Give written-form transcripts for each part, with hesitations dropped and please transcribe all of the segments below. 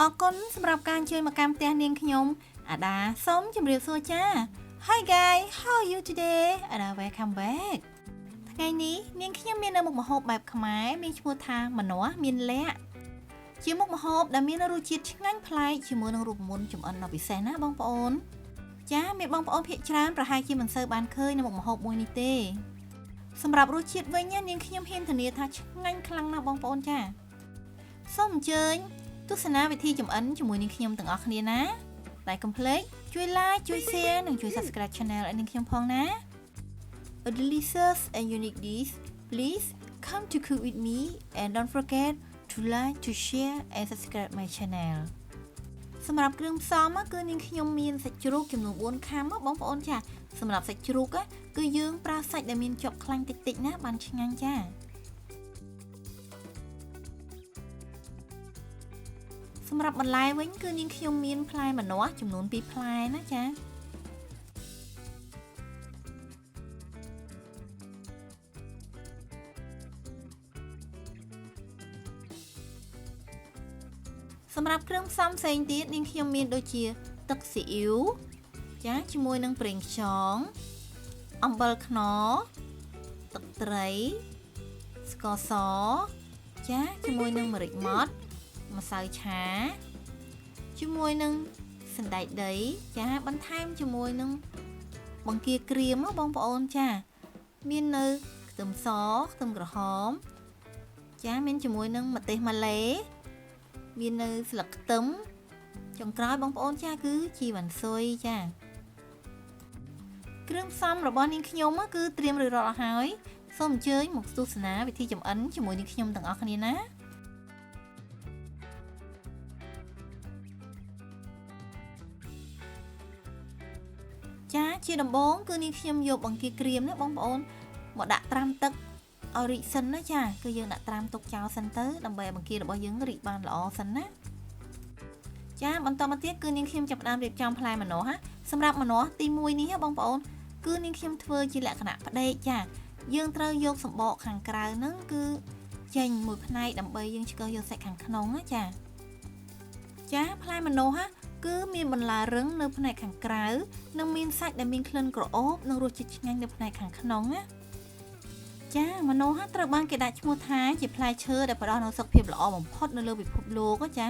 អរគុណសម្រាប់ការជួយមកកម្មផ្ទះនាងខ្ញុំអាដាសូមជម្រាបសួរចា Hi guys how are you today អាដា welcome back ថ្ងៃនេះនាងខ្ញុំមាននៅមុខម្ហូបបែបខ្មែរមានឈ្មោះថាម្នាស់មានលក្ខជាមុខម្ហូបដែលមានរសជាតិឆ្ងាញ់ប្លែកជាមួយនឹងរូបមន្តចម្អិនដ៏ពិសេសណាបងប្អូនចាមានបងប្អូនភាគច្រើនប្រហែលជាមិនសូវបានឃើញនៅមុខម្ហូបមួយនេះទេសម្រាប់រសជាតិវិញនាងខ្ញុំហ៊ានធានាថាឆ្ងាញ់ខ្លាំងណាស់បងប្អូនចាសូមអញ្ជើញទស្សនាវិធីចម្អិនជាមួយនាងខ្ញុំទាំងអស់គ្នាណាតែកុំភ្លេចជួយ like ជួយ share និងជួយ subscribe channel ឲ្យនាងខ្ញុំផងណា A delicious and unique dish please come to cook with me and don't forget to like to share and subscribe my channel សម្រាប់គ្រឿងផ្សំគឺនាងខ្ញុំមានសាច់ជ្រូកចំនួន4ខាំបងប្អូនចាសម្រាប់សាច់ជ្រូកគឺយើងប្រើសាច់ដែលមានជាប់ខ្លាញ់តិចៗណាបានឆ្ងាញ់ចាសម្រាប់បន្លែវិញគឺនាងខ្ញុំមានផ្លែម្នាស់ចំនួន2ផ្លែណាចាសម្រាប់គ្រឿងផ្សំផ្សេងទៀតនាងខ្ញុំមានដូចជាទឹកស៊ីអ៊ីវចាជាមួយនឹងប្រេងខ្យងអំបិលខ្នុរទឹកត្រីស្ករសចាជាមួយនឹងម្រេចម៉ដ្ឋម្សៅឆាជាមួយនឹងសណ្តែកដីចាបន្ថែមជាមួយនឹងបង្គាក្រៀមបងប្អូនចាមាននៅខ្ទឹមសខ្ទឹមក្រហមចាមានជាមួយនឹងម្ទេសម៉ាឡេមាននៅស្លឹកខ្ទឹមចុងក្រោយបងប្អូនចាគឺជីវ៉ាន់ស៊ុយចាគ្រឿងផ្សំរបស់នាងខ្ញុំគឺត្រៀមរួចរាល់អស់ហើយសូមអញ្ជើញមកទស្សនាវិធីចម្អិនជាមួយនាងខ្ញុំទាំងអស់គ្នាណាចាជាដំបូងគឺនាងខ្ញុំយកបង្គាក្រៀមណាបងប្អូនមកដាក់ត្រាំទឹកឲ្យរីកសិនណាចាគឺយើងដាក់ត្រាំទុកចោលសិនទៅដើម្បីឲ្យបង្គារបស់យើងរីកបានល្អសិនណាចាបន្តមកទៀតគឺនាងខ្ញុំចាប់ផ្ដើមរៀបចំផ្លែម្នាស់សម្រាប់ម្នាស់ទី1នេះបងប្អូនគឺនាងខ្ញុំធ្វើជាលក្ខណៈផ្ដេកចាយើងត្រូវយកសម្បកខាងក្រៅហ្នឹងគឺចេញមួយផ្នែកដើម្បីយើងឆ្កឹះយកសាច់ខាងក្នុងណាចាផ្លែម្នាស់គឺមានបន្លារឹងនៅផ្នែកខាងក្រៅនិងមានសាច់ដែលមានក្លិនក្រអូបនិងរសជាតិឆ្ងាញ់នៅផ្នែកខាងក្នុងណាចាម្នាស់ត្រូវបានគេដាក់ឈ្មោះថាជាផ្លែឈើដែលផ្ដល់នូវសុខភាពល្អបំផុតនៅលើពិភពលោកចា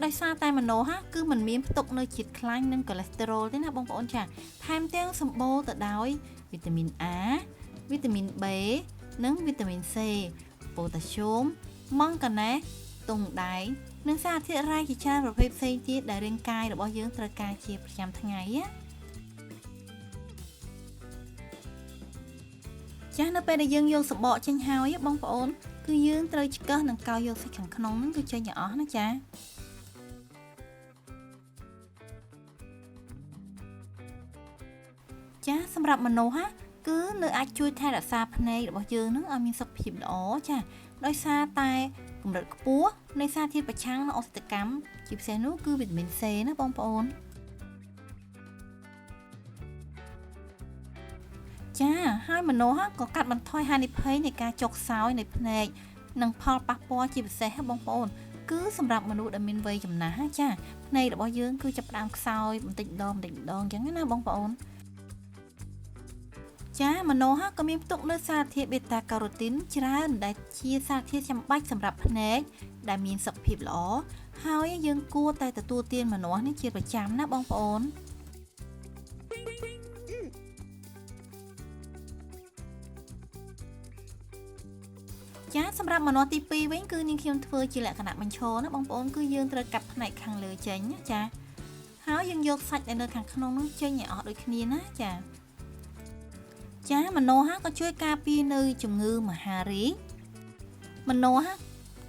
ដោយសារតែម្នាស់គឺมันមានផ្ទុកនៅជាតិខ្លាញ់និងកូលេស្តេរ៉ុលទេណាបងប្អូនចាថែមទាំងសម្បូរទៅដោយវីតាមីន A វីតាមីន B និងវីតាមីន C ប៉ូតាស្យូមម៉ង់កាណេសទង់ដែងនិងសារធាតុរ៉ែជាច្រើនប្រភេទផ្សេងទៀតដែលរាងកាយរបស់យើងត្រូវការជាប្រចាំថ្ងៃចានៅពេលដែលយើងយកសម្បកចេញហើយបងប្អូនគឺយើងត្រូវឆ្កឹះនិងកោសយកសាច់ខាងក្នុងហ្នឹងគឺចេញឲ្យអស់ណាចាសម្រាប់ម្នាស់គឺនៅអាចជួយថែរក្សាភ្នែករបស់យើងនឹងឲ្យមានសុខភាពល្អចាដោយសារតែកម្រិតខ្ពស់នៃសារធាតុប្រឆាំងនឹងអុកស៊ីតកម្មជាពិសេសនោះគឺវីតាមីន C ណាបងប្អូនចាហើយម្នាស់ក៏កាត់បន្ថយហានិភ័យនៃការចុកសោយនៃភ្នែកនិងផលប៉ះពាល់ជាពិសេសបងប្អូនគឺសម្រាប់មនុស្សដែលមានវ័យចំណាស់ចាភ្នែករបស់យើងគឺចាប់ផ្ដើមខ្សោយបន្តិចម្ដងអញ្ចឹងណាបងប្អូនចាម្នាស់ក៏មានផ្ទុកនូវសារធាតុ beta carotene ច្រើនដែលជាសារធាតុចាំបាច់សម្រាប់ភ្នែកដែលមានសុខភាពល្អហើយយើងគួរតែទទួលទានម្នាស់នេះជាប្រចាំណាបងប្អូនចាសម្រាប់ម្នាស់ទី2វិញគឺនាងខ្ញុំធ្វើជាលក្ខណៈបញ្ឈរណាបងប្អូនគឺយើងត្រូវកាត់ផ្នែកខាងលើចេញចាហើយយើងយកសាច់ដែលនៅខាងក្នុងនោះចេញឲ្យអស់ដូចគ្នាណាចាម្នាស់ក៏ជួយការពារនៅជំងឺមហារីកម្នាស់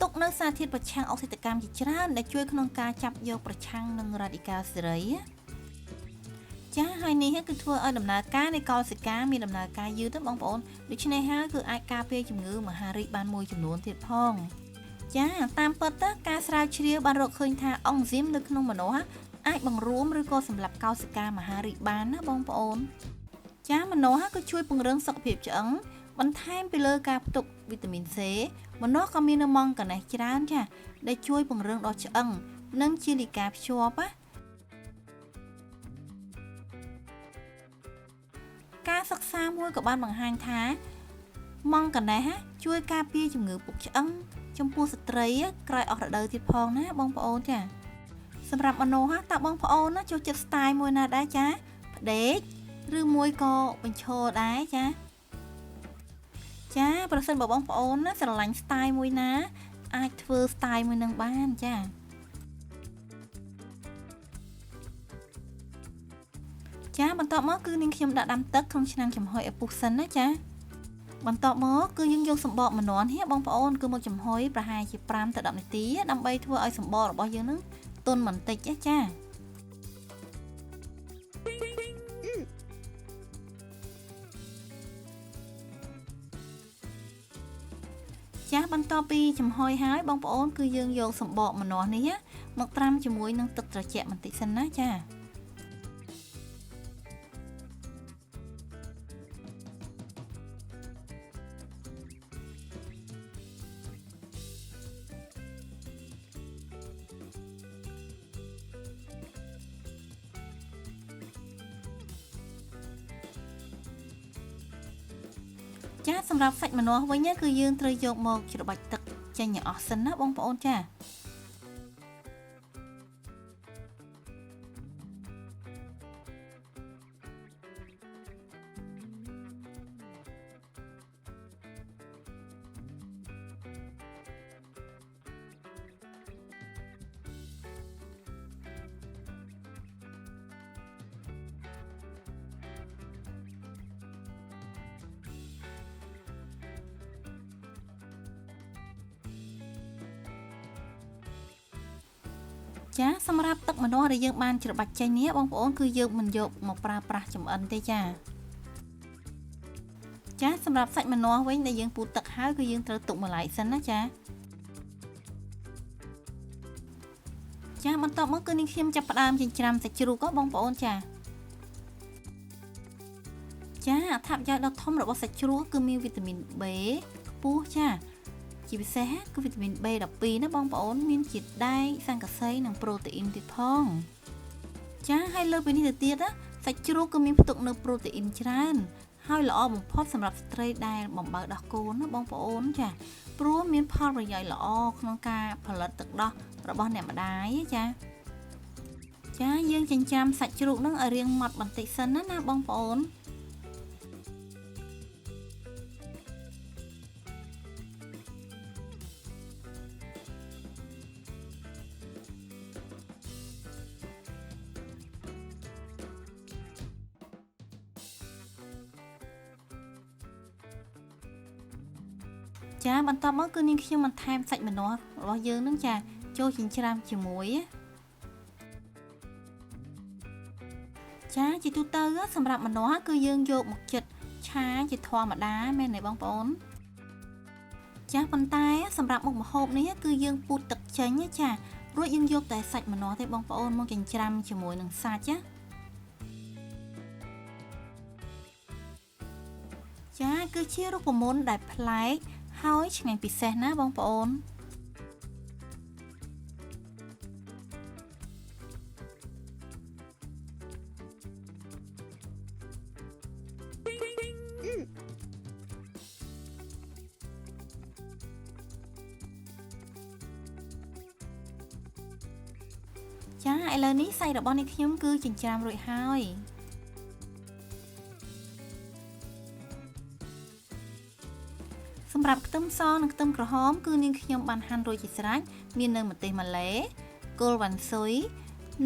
ទុកនៅសារធាតុប្រឆាំងអុកស៊ីតកម្មជាច្រើនដែលជួយក្នុងការចាប់យកប្រឆាំងនឹងរ៉ាឌីកាល់សេរីហើយនេះគឺធ្វើឲ្យដំណើរការនៃកោសិកាមានដំណើរការយឺតបងប្អូនដូច្នេះហើយគឺអាចការពារជំងឺមហារីកបានមួយចំនួនទៀតផងតាមពិតទៅការស្រាវជ្រាវបានរកឃើញថាអង់ស៊ីមនៅក្នុងម្នាស់អាចបង្រួមឬក៏សម្លាប់កោសិកាមហារីកបានណាបងប្អូនម្នាស់ក៏ជួយពង្រឹងសុខភាពឆ្អឹងបន្ថែមពីលើការផ្ទុកវីតាមីន C ម្នាស់ក៏មាននៅម៉ង់កាណេសច្រើន ដែលជួយពង្រឹងដល់ឆ្អឹងនិងជាលិកាភ្ជាប់ណាការសិក្សាមួយក៏បានបង្ហាញថាម៉ង់កាណេសជួយការពារជំងឺពុកឆ្អឹងចំពោះស្ត្រីក្រោយអស់រដូវទៀតផងណាបងប្អូនចាសម្រាប់មនុស្សតើបងប្អូនចូលចិត្តស្ទាយមួយណាដែរចាផ្ដេកឬមួយក៏បញ្ឈរដែរចាប្រសិនបើបងប្អូនណាស្រឡាញ់ស្ទាយមួយណាអាចធ្វើស្ទាយមួយនឹងបានចាបន្ទាប់មកគឺនាងខ្ញុំដាក់ដាំទឹកក្នុងឆ្នាំងចំហុយឲ្យពុះសិនណាចាបន្ទាប់មកគឺយើងយកសម្បកម្នាន់នេះបងប្អូនគឺមកចំហុយប្រហែលជា5ទៅ10នាទីដើម្បីធ្វើឲ្យសម្បករបស់យើងនឹងទន់បន្តិចចាបន្ទាប់ពីចំហុយហើយបងប្អូនគឺយើងយកសម្បកម្នាស់នេះមកត្រាំជាមួយនឹងទឹកត្រជាក់បន្តិចសិនណាចាសម្រាប់សាច់ម្នាស់វិញគឺយើងត្រូវយកមកច្របាច់ទឹកចេញឲ្យអស់សិនណាបងប្អូនចាសម្រាប់ទឹកម្នាស់ដែលយើងបានច្របាច់ចេញនេះបងប្អូនគឺយើងមិនយកមកប្រើប្រាស់ចម្អិនទេចាសម្រាប់សាច់ម្នាស់វិញដែលយើងពូតទឹកហើយគឺយើងត្រូវទុកម្ល៉េះសិនណាបន្ទាប់មកគឺនាងខ្ញុំចាប់ផ្ដើមចិញ្ច្រាំសាច់ជ្រូកបងប្អូនចាអត្ថប្រយោជន៍ដ៏ធំរបស់សាច់ជ្រូកគឺមានវីតាមីន B ខ្ពស់ជាពិសេសគឺវីតាមីន B12 ណាបងប្អូនមានជាតិដែកសង្កសីនិងប្រូតេអ៊ីនទៀតផងហើយលើពីនេះទៅទៀតសាច់ជ្រូកក៏មានផ្ទុកនៅប្រូតេអ៊ីនច្រើនហើយល្អបំផុតសម្រាប់ស្ត្រីដែលបំបើដោះកូនណាបងប្អូនព្រោះមានផលប្រយោជន៍ល្អក្នុងការផលិតទឹកដោះរបស់អ្នកម្ដាយយើងចិញ្ច្រាំសាច់ជ្រូកនឹងឲ្យរាងម៉ត់បន្តិចសិនណាបងប្អូនបន្ទាប់មកគឺនាងខ្ញុំបន្ថែមសាច់ម្នាស់របស់យើងនឹងចូលចិញ្ច្រាំជាមួយជាទូទៅសម្រាប់ម្នាស់គឺយើងយកមកចិតឆាជាធម្មតាមែនទេបងប្អូនប៉ុន្តែសម្រាប់មុខម្ហូបនេះគឺយើងពូតទឹកចេញរួចយើងយកតែសាច់ម្នាស់ទេបងប្អូនមកចិញ្ច្រាំជាមួយនឹងសាច់គឺជារូបមន្តដែលប្លែកហើយឆ្ងាញ់ពិសេសណាបងប្អូនឥឡូវនេះសាច់របស់នេះខ្ញុំគឺចិញ្ច្រាំរួចហើយសម្រាប់ខ្ទឹមសនិងខ្ទឹមក្រហមគឺនាងខ្ញុំបានហាន់រួចជាស្រេចមាននៅម្ទេសម៉ាឡេគល់វ៉ាន់ស៊ុយ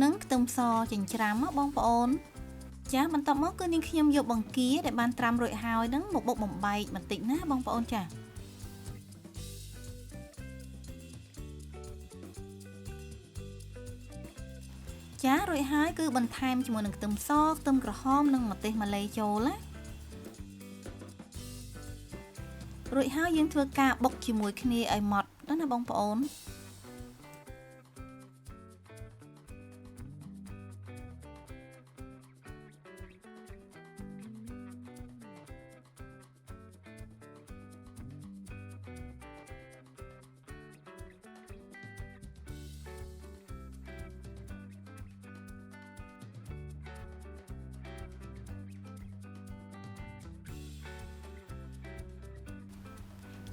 និងខ្ទឹមសចិញ្ច្រាំបងប្អូនបន្ទាប់មកគឺនាងខ្ញុំយកបង្គាដែលបានត្រាំរួចហើយនឹងមកបុកបំបែកបន្តិចណាបងប្អូនរួចហើយគឺបន្ថែមជាមួយនឹងខ្ទឹមសខ្ទឹមក្រហមនិងម្ទេសម៉ាឡេចូលរួចហើយយើងធ្វើការបុកជាមួយគ្នាឲ្យម៉ត់ណាបងប្អូន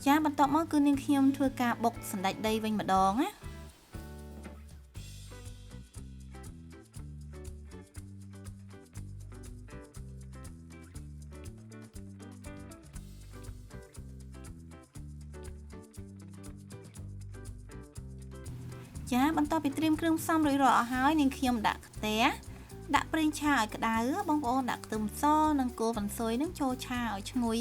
ចាបន្ទាប់មកគឺនាងខ្ញុំធ្វើការបុកសណ្តែកដីវិញម្ដងណាចាបន្ទាប់ពីត្រៀមគ្រឿងផ្សំរួចរាល់អស់ហើយនាងខ្ញុំដាក់ខ្ទះដាក់ប្រេងឆាឲ្យក្តៅបងប្អូនដាក់ខ្ទឹមសនិងគល់វ៉ាន់ស៊ុយនឹងចូលឆាឲ្យឈ្ងុយ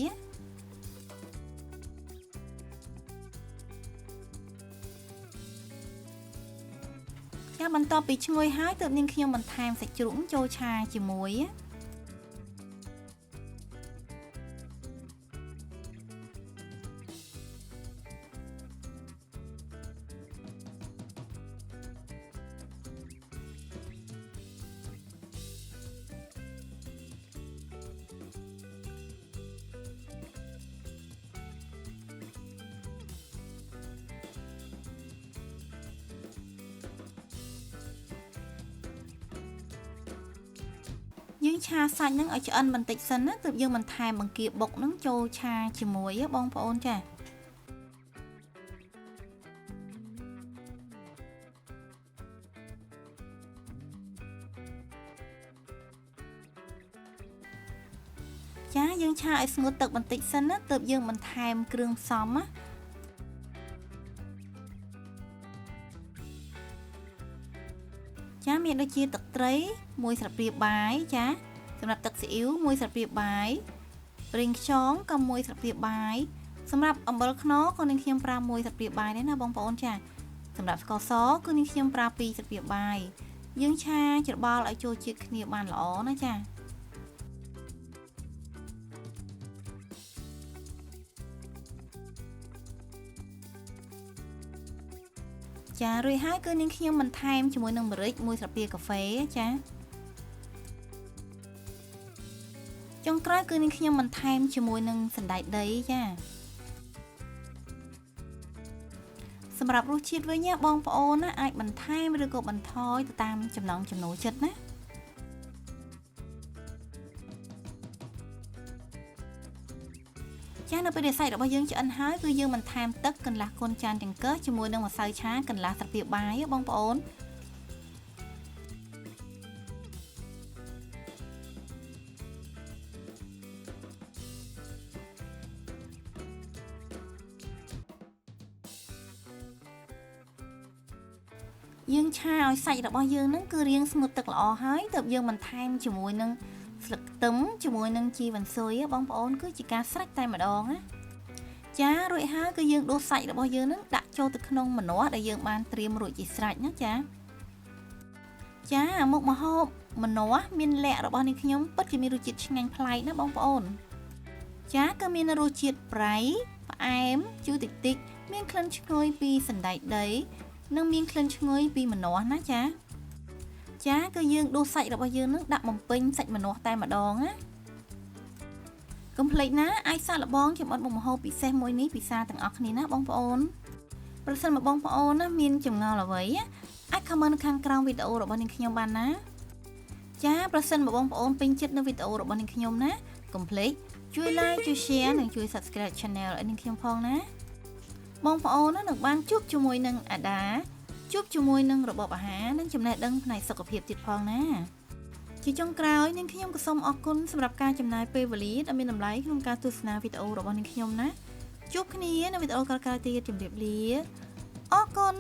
ចាបន្ទាប់ពីឈ្ងុយហើយទើបនាងខ្ញុំបន្ថែមសាច់ជ្រូកចូលឆាជាមួយយើងឆាសាច់ហ្នឹងឲ្យឆ្អិនបន្តិចសិនណាទើបយើងបន្ថែមបង្គាបុកហ្នឹងចូលឆាជាមួយបងប្អូនចាយើងឆាឲ្យស្ងួតទឹកបន្តិចសិនណាទើបយើងបន្ថែមគ្រឿងផ្សំណាចាមានដូចជាទឹកត្រី1ស្លាបព្រាបាយចាសម្រាប់ទឹកស៊ីអ៊ីវ1ស្លាបព្រាបាយប្រេងខ្យងក៏1ស្លាបព្រាបាយសម្រាប់អំបិលខ្នុរក៏នាងខ្ញុំប្រើ1ស្លាបព្រាបាយដែរណាបងប្អូនចាសម្រាប់ស្ករសគឺនាងខ្ញុំប្រើ2ស្លាបព្រាបាយយើងឆាច្របល់ឲ្យចូលជាតិគ្នាបានល្អណាចាចារួចហើយគឺនាងខ្ញុំបន្ថែមជាមួយនឹងម្រេច1ស្លាបព្រាកាហ្វេចាចុងក្រោយគឺនាងខ្ញុំបន្ថែមជាមួយនឹងសណ្តែកដីចាសម្រាប់រសជាតិវិញបងប្អូនណាអាចបន្ថែមឬក៏បន្ថយទៅតាមចំណង់ចំណូលចិត្តណាចានៅពេលដែលសាច់របស់យើងឆ្អិនហើយគឺយើងបន្ថែមទឹកកន្លះកូនចានចង្កឹះជាមួយនឹងម្សៅឆាកន្លះស្លាបព្រាបាយបងប្អូនយើងឆាឲ្យសាច់របស់យើងហ្នឹងគឺរាងស្ងួតទឹកល្អហើយទើបយើងបន្ថែមជាមួយនឹងស្លឹកខ្ទឹមជាមួយនឹងជីវ៉ាន់ស៊ុយបងប្អូនគឺជាការស្រេចតែម្ដងណាចារួចហើយគឺយើងដួសសាច់របស់យើងហ្នឹងដាក់ចូលទៅក្នុងម្នាស់ដែលយើងបានត្រៀមរួចជាស្រេចណាចាមុខម្ហូបម្នាស់មានលក្ខរបស់នេះខ្ញុំពិតជាមានរសជាតិឆ្ងាញ់ប្លែកណាបងប្អូនចាគឺមានរសជាតិប្រៃផ្អែមជូរតិចតិចមានក្លិនឈ្ងុយពីសណ្តែកដីនិងមានក្លិនឈ្ងុយពីម្នាស់ណាចាគឺយើងដួសសាច់របស់យើងនឹងដាក់បំពេញសាច់ម្នាស់តែម្ដងណាកុំភ្លេចណាអាចសាកល្បងជាមួយមុខម្ហូបពិសេសមួយនេះពិសាទាំងអស់គ្នាណាបងប្អូនប្រសិនបើបងប្អូនណាមានចម្ងល់អ្វីអាច comment នៅខាងក្រោមវីដេអូរបស់នាងខ្ញុំបានណាចាប្រសិនបើបងប្អូនពេញចិត្តនៅវីដេអូរបស់នាងខ្ញុំណាកុំភ្លេចជួយ like ជួយ share និងជួយ subscribe channel ឲ្យនាងខ្ញុំផងណាបងប្អូននឹងបានជួបជាមួយនឹងអាដាជួបជាមួយនឹងរបបអាហារនិងចំណេះដឹងផ្នែកសុខភាពទៀតផងណាជាចុងក្រោយនាងខ្ញុំក៏សូមអរគុណសម្រាប់ការចំណាយពេលវេលាដ៏មានតម្លៃក្នុងការទស្សនាវីដេអូរបស់នាងខ្ញុំណាជួបគ្នានៅវីដេអូក្រោយៗទៀតជម្រាបលាអរគុណ